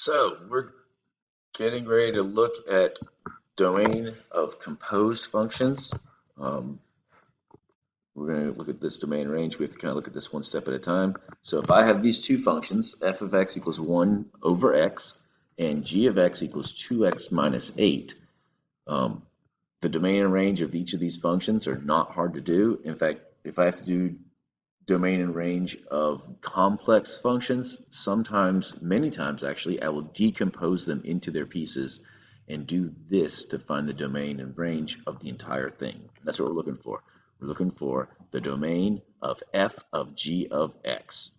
So we're getting ready to look at domain of composed functions. Um, we're going to look at this domain range. We have to kind of look at this one step at a time. So if I have these two functions, f of x equals 1 over x, and g of x equals 2x minus 8, the domain and range of each of these functions are not hard to do. In fact, if I have to do domain and range of complex functions, sometimes, many times actually, I will decompose them into their pieces and do this to find the domain and range of the entire thing. That's what we're looking for. We're looking for the domain of f of g of x.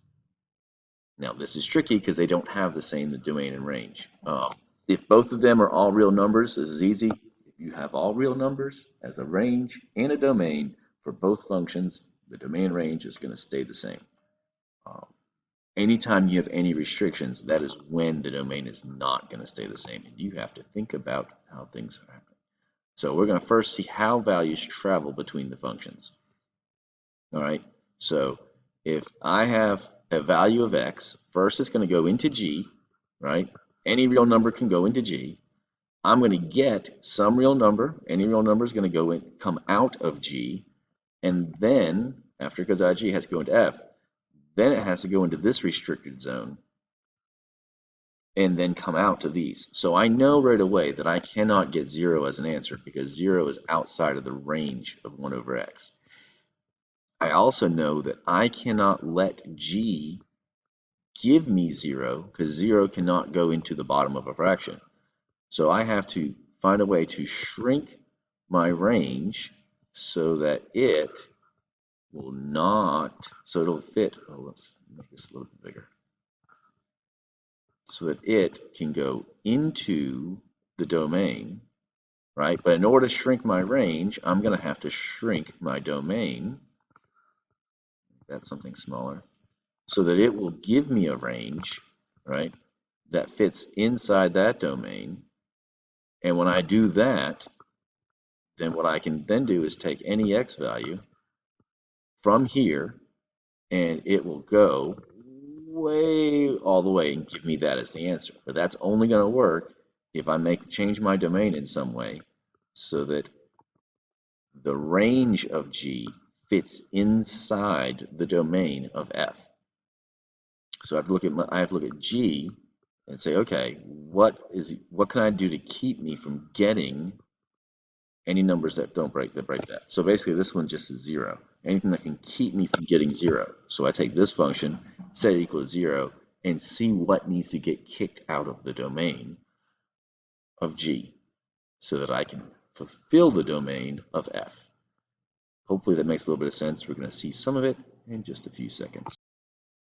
Now, this is tricky because they don't have the same domain and range. If both of them are all real numbers, this is easy. If you have all real numbers as a range and a domain for both functions, the domain range is going to stay the same. Anytime you have any restrictions, that is when the domain is not going to stay the same. And you have to think about how things are happening. So we're going to first see how values travel between the functions. All right, so if I have a value of x, first it's going to go into g, right? Any real number can go into g. I'm going to get some real number. Any real number is going to come out of g, and then after it goes out of g, it has to go into f. Then it has to go into this restricted zone and then come out to these. So I know right away that I cannot get 0 as an answer because 0 is outside of the range of 1 over x. I also know that I cannot let g give me 0 because 0 cannot go into the bottom of a fraction. So I have to find a way to shrink my range so that it will not, so it'll fit. Oh, let's make this a little bit bigger. So that it can go into the domain, right? But in order to shrink my range, I'm going to have to shrink my domain. That's something smaller. So that it will give me a range, right, that fits inside that domain. And when I do that, then what I can then do is take any x value from here, and it will go way all the way and give me that as the answer. But that's only going to work if I change my domain in some way so that the range of g fits inside the domain of f. So I have to look at g and say, okay, what can I do to keep me from getting any numbers that break that? So basically, this one just is 0. Anything that can keep me from getting 0. So I take this function, set it equals 0, and see what needs to get kicked out of the domain of g so that I can fulfill the domain of f. Hopefully that makes a little bit of sense. We're going to see some of it in just a few seconds.